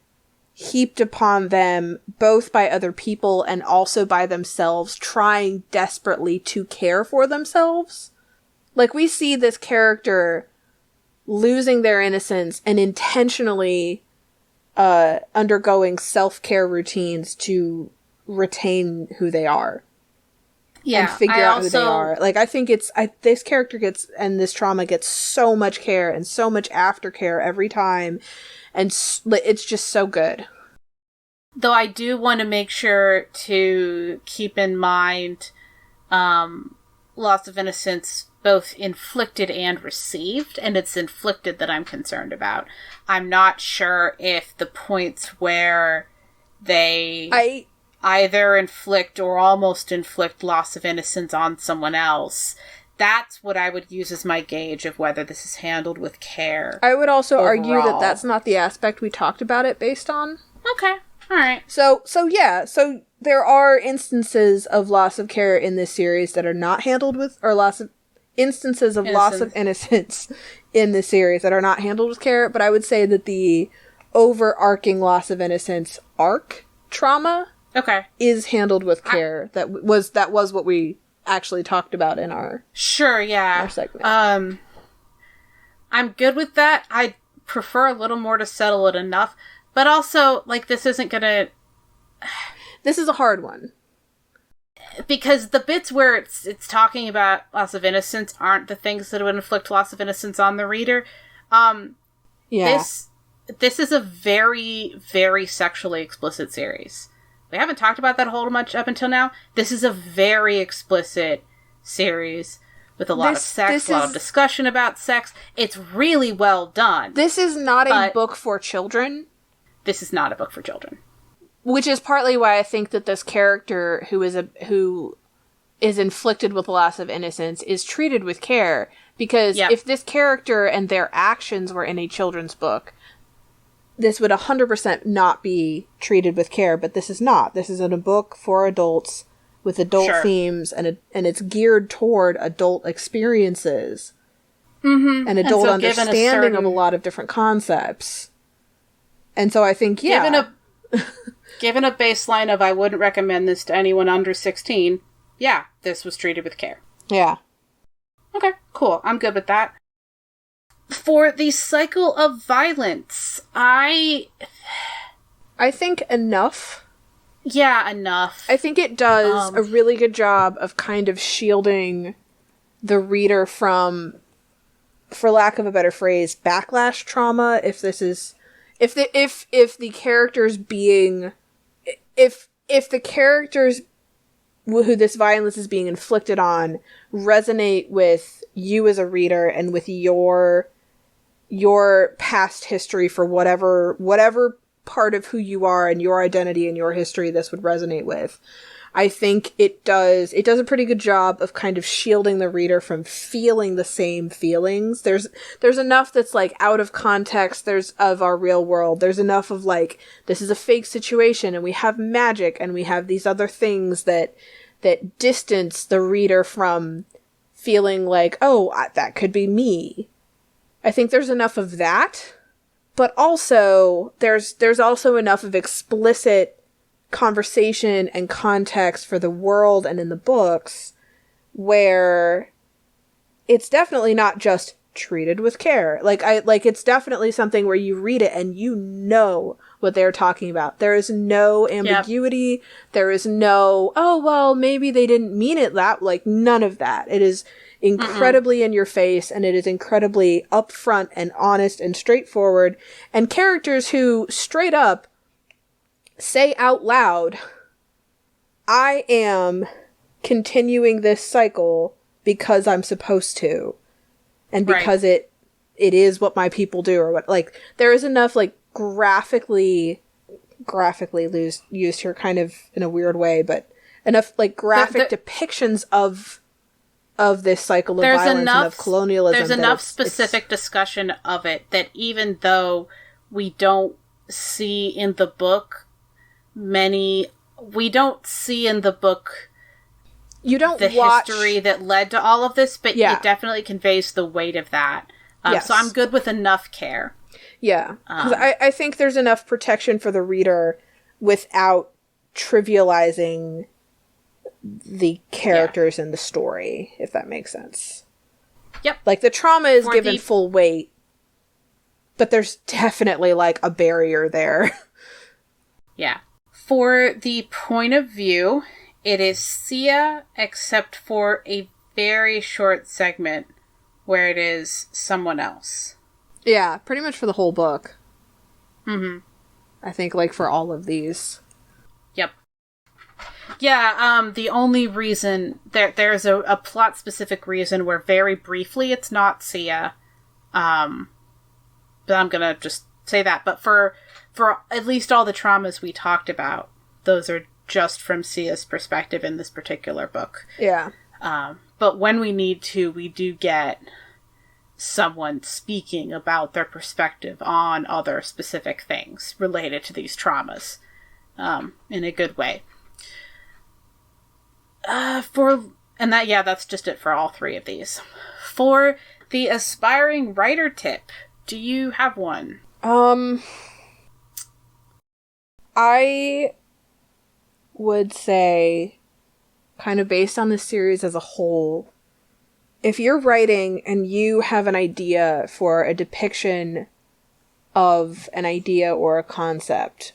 heaped upon them, both by other people and also by themselves, trying desperately to care for themselves. Like, we see this character losing their innocence and intentionally undergoing self-care routines to retain who they are. Yeah, and figure out who they are. Like, I think this character gets, and this trauma gets so much care and so much aftercare every time, and it's just so good. Though I do want to make sure to keep in mind loss of innocence, both inflicted and received, and it's inflicted that I'm concerned about. I'm not sure if the points where they either inflict or almost inflict loss of innocence on someone else, that's what I would use as my gauge of whether this is handled with care. I would also overall. argue that that's not the aspect we talked about it based on. Okay, alright. So there are instances of loss of care in this series that are not handled with, or loss of innocence in this series that are not handled with care, but I would say that the overarching loss of innocence arc trauma is handled with care. That was what we actually talked about in our our segment. I'm good with that. I prefer a little more to settle it enough, but also, like, this isn't gonna. This is a hard one, because the bits where it's talking about loss of innocence aren't the things that would inflict loss of innocence on the reader. This is a very, very sexually explicit series. We haven't talked about that a whole much up until now. This is a very explicit series with a lot of sex, a lot of discussion about sex. It's really well done. This is not a book for children. This is not a book for children. Which is partly why I think that this character who is inflicted with loss of innocence is treated with care. Because if this character and their actions were in a children's book, this would 100% not be treated with care, but this is not. This is in a book for adults with adult themes, and it's geared toward adult experiences and adult understanding of a lot of different concepts. And so I think, given a baseline of I wouldn't recommend this to anyone under 16, this was treated with care. Yeah. Okay, cool. I'm good with that. For the cycle of violence, I think enough. Yeah, enough. I think it does a really good job of kind of shielding the reader from, for lack of a better phrase, backlash trauma. If the characters who this violence is being inflicted on resonate with you as a reader and with your past history for whatever part of who you are and your identity and your history this would resonate with. I think it does a pretty good job of kind of shielding the reader from feeling the same feelings. There's enough that's like out of context of our real world. There's enough of like, this is a fake situation and we have magic and we have these other things that distance the reader from feeling like, oh, that could be me. I think there's enough of that, but also there's also enough of explicit conversation and context for the world and in the books where it's definitely not just treated with care. Like it's definitely something where you read it and you know what they're talking about. There is no ambiguity. Yep. There is no, oh, well, maybe they didn't mean it that, like, none of that. It is incredibly in your face, and it is incredibly upfront and honest and straightforward, and characters who straight up say out loud, I am continuing this cycle because I'm supposed to, and because it is what my people do, or what, like, there is enough, like, graphically used here kind of in a weird way, but enough, like, graphic depictions of this cycle of violence and of colonialism. There's enough specific discussion of it that even though we don't see in the book you don't the watch history that led to all of this, but it definitely conveys the weight of that. Yes. So I'm good with enough care. Yeah, because I think there's enough protection for the reader without trivializing the characters in the story, if that makes sense. Yep. Like, the trauma is given full weight, but there's definitely, like, a barrier there. Yeah. For the point of view, it is Sieh, except for a very short segment where it is someone else. Yeah, pretty much for the whole book. Mm-hmm. I think, like, for all of these. Yep. Yeah, the only reason... There's a plot-specific reason where very briefly it's not Sieh. But I'm gonna just say that. But for at least all the traumas we talked about, those are just from Sieh's perspective in this particular book. Yeah. But when we need to, we do get someone speaking about their perspective on other specific things related to these traumas, in a good way. That's just it for all three of these. For the aspiring writer tip, do you have one? I would say, kind of based on the series as a whole, if you're writing and you have an idea for a depiction of an idea or a concept,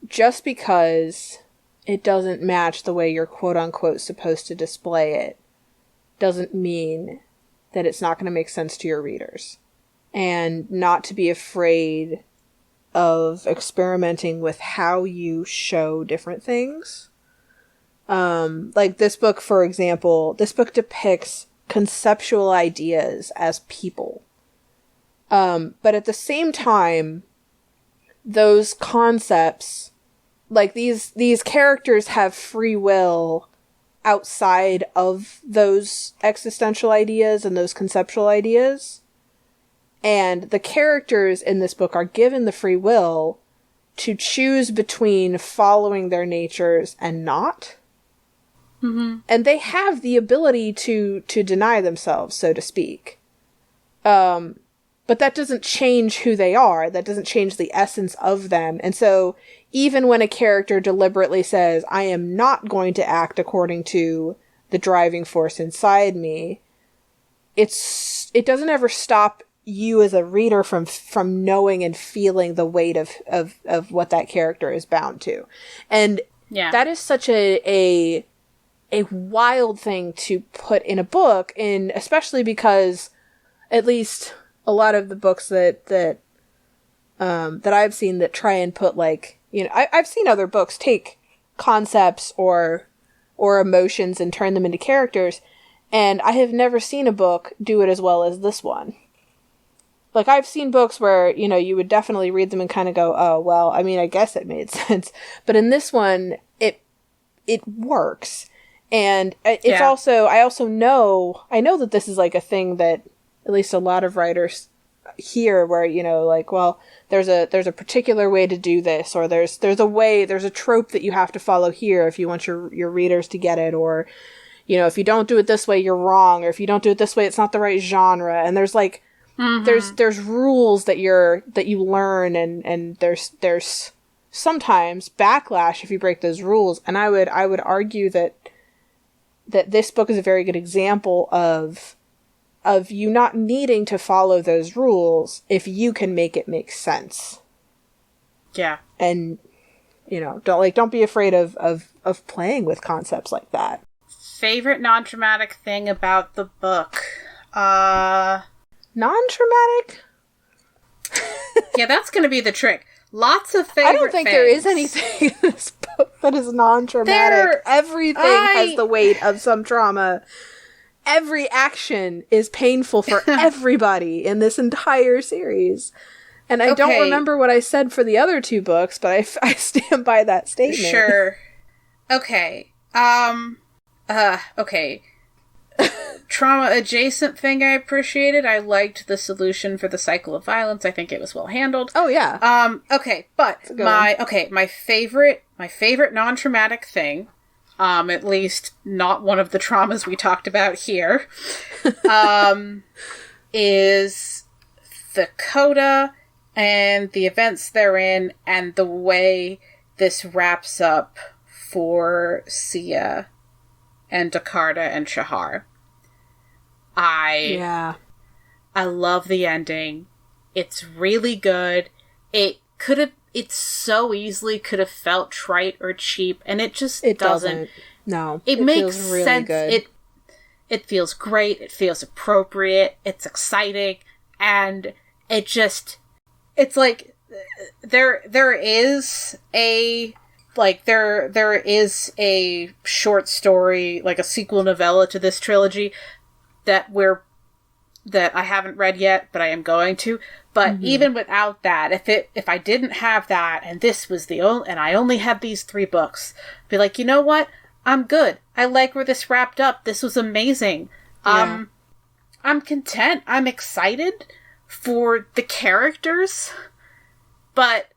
just because it doesn't match the way you're quote-unquote supposed to display it, doesn't mean that it's not going to make sense to your readers. And not to be afraid of experimenting with how you show different things. Like this book, for example, this book depicts conceptual ideas as people. But at the same time, those concepts, like these characters have free will outside of those existential ideas and those conceptual ideas. And the characters in this book are given the free will to choose between following their natures and not. Mm-hmm. And they have the ability to deny themselves, so to speak. But that doesn't change who they are. That doesn't change the essence of them. And so even when a character deliberately says, I am not going to act according to the driving force inside me, it doesn't ever stop you as a reader from knowing and feeling the weight of what that character is bound to. And that is such a wild thing to put in a book, and especially because at least a lot of the books that I've seen that try and put, like, you know, I've seen other books take concepts or emotions and turn them into characters, and I have never seen a book do it as well as this one. Like, I've seen books where, you know, you would definitely read them and kind of go, oh, well, I mean, I guess it made sense. But in this one, it works. And it's also, I know that this is like a thing that at least a lot of writers hear, where, you know, like, well, there's a particular way to do this, or there's a trope that you have to follow here if you want your readers to get it, or, you know, if you don't do it this way, you're wrong, or if you don't do it this way, it's not the right genre. And there's like, there's rules that you learn, and there's sometimes backlash if you break those rules. And I would argue that this book is a very good example of of you not needing to follow those rules if you can make it make sense. Yeah. And, don't be afraid of playing with concepts like that. Favorite non-traumatic thing about the book? Non-traumatic? Yeah, that's going to be the trick. Lots of favorite I don't think there is anything in this book that is non-traumatic. Everything has the weight of some trauma. Every action is painful for everybody in this entire series. And I don't remember what I said for the other two books, but I stand by that statement. Sure. Okay. Okay. Trauma adjacent thing I appreciated. I liked the solution for the cycle of violence. I think it was well handled. Oh yeah. Okay, but my favorite non-traumatic thing, at least not one of the traumas we talked about here, is the coda and the events therein and the way this wraps up for Sieh and Dakarta and Shahar. I love the ending. It's really good. It so easily could have felt trite or cheap, and it just doesn't. No. It makes really sense. Good. It feels great. It feels appropriate. It's exciting, and it's like there is a short story, like a sequel novella to this trilogy that I haven't read yet, but I am going to. But even without that, if I didn't have that, and this was and I only had these 3 books, I'd be like, you know what? I'm good. I like where this wrapped up. This was amazing. Yeah. I'm content. I'm excited for the characters, but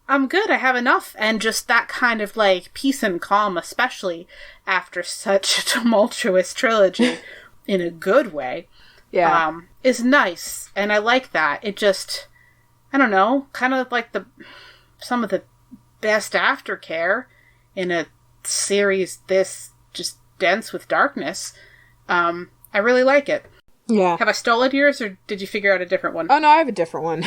I'm good. I have enough. And just that kind of peace and calm, especially after such a tumultuous trilogy in a good way, is nice. And I like that. It just, I don't know, kind of like some of the best aftercare in a series this just dense with darkness. I really like it. Yeah. Have I stolen yours, or did you figure out a different one? Oh, no, I have a different one.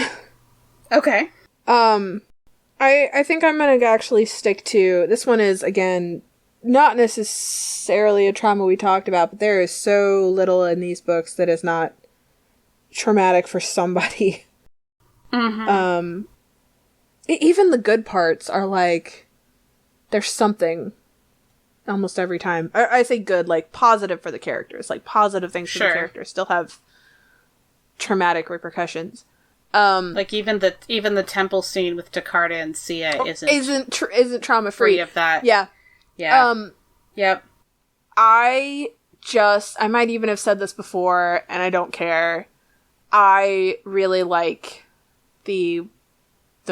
Okay. I think I'm gonna actually stick to... This one is, again, not necessarily a trauma we talked about, but there is so little in these books that is not traumatic for somebody. Mm-hmm. Even the good parts are there's something almost every time. I say good, positive for the characters. Positive things for the characters still have traumatic repercussions. Even the temple scene with Dakarta and Sieh isn't trauma free of that. Yeah. Yep. I might even have said this before, and I don't care. I really like the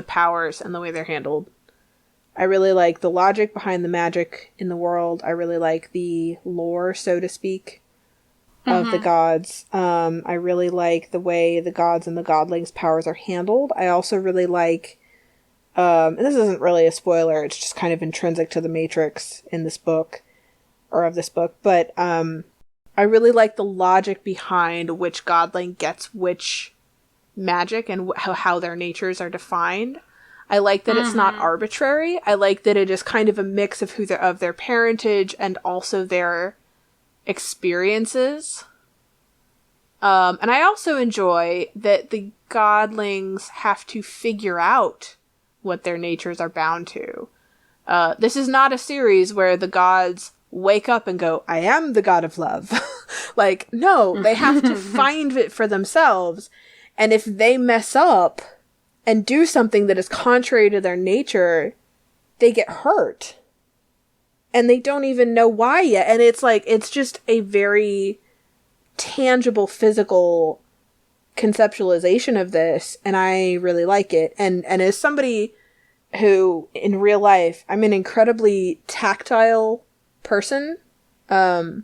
powers and the way they're handled. I really like the logic behind the magic in the world. I really like the lore, so to speak, of the gods. I really like the way the gods and the godlings' powers are handled. I also really like, and this isn't really a spoiler, it's just kind of intrinsic to the Matrix in this book, or of this book, but I really like the logic behind which godling gets which magic and how their natures are defined. I like that it's not arbitrary. I like that it is kind of a mix of of their parentage and also their experiences. And I also enjoy that the godlings have to figure out what their natures are bound to. This is not a series where the gods wake up and go, I am the god of love. No, they have to find it for themselves. And if they mess up and do something that is contrary to their nature, they get hurt. And they don't even know why yet. And it's just a very tangible, physical conceptualization of this. And I really like it. And as somebody who, in real life, I'm an incredibly tactile person. I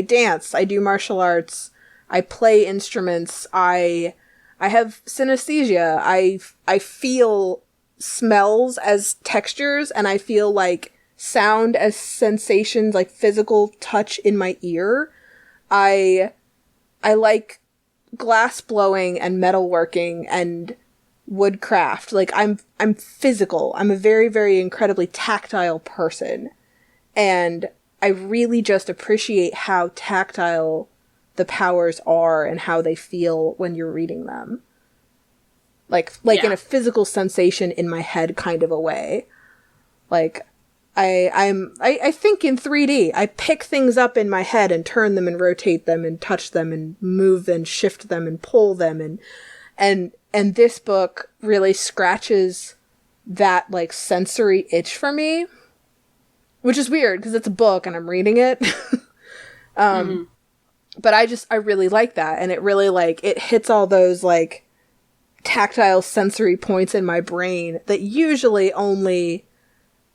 dance. I do martial arts. I play instruments. I have synesthesia. I feel smells as textures, and I feel sound as sensations, physical touch in my ear. I like glass blowing and metalworking and woodcraft. Like, I'm physical. I'm a very, very incredibly tactile person. And I really just appreciate how tactile the powers are and how they feel when you're reading them. Like in a physical sensation in my head kind of a way. Like, I think in 3D. I pick things up in my head and turn them and rotate them and touch them and move and shift them and pull them and this book really scratches that, like, sensory itch for me, which is weird because it's a book and I'm reading it. But I really like that, and it really, like, it hits all those, like, tactile sensory points in my brain that usually only,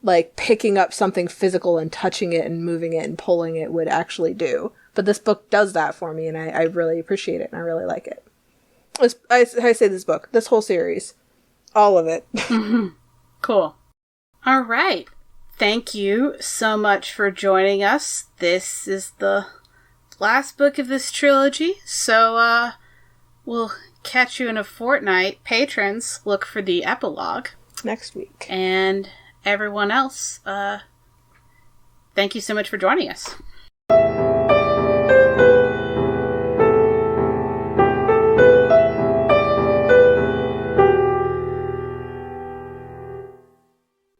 like, picking up something physical and touching it and moving it and pulling it would actually do. But this book does that for me, and I really appreciate it, and I really like it. I say this book, this whole series, all of it. Cool. All right. Thank you so much for joining us. This is the last book of this trilogy, so we'll catch you in a fortnight. Patrons, look for the epilogue next week. And everyone else, thank you so much for joining us.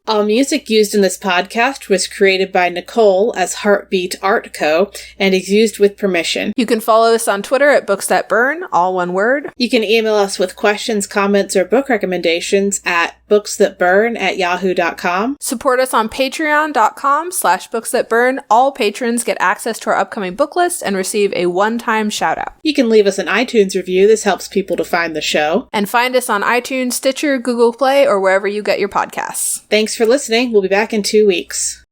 All music used in this podcast was created by Nicole as HeartBeatArt Co. and is used with permission. You can follow us on Twitter at Books That Burn, all one word. You can email us with questions, comments, or book recommendations at booksthatburn@yahoo.com. Support us on patreon.com/booksthatburn. All patrons get access to our upcoming book list and receive a one-time shout-out. You can leave us an iTunes review. This helps people to find the show. And find us on iTunes, Stitcher, Google Play, or wherever you get your podcasts. Thanks for listening. We'll be back in 2 weeks.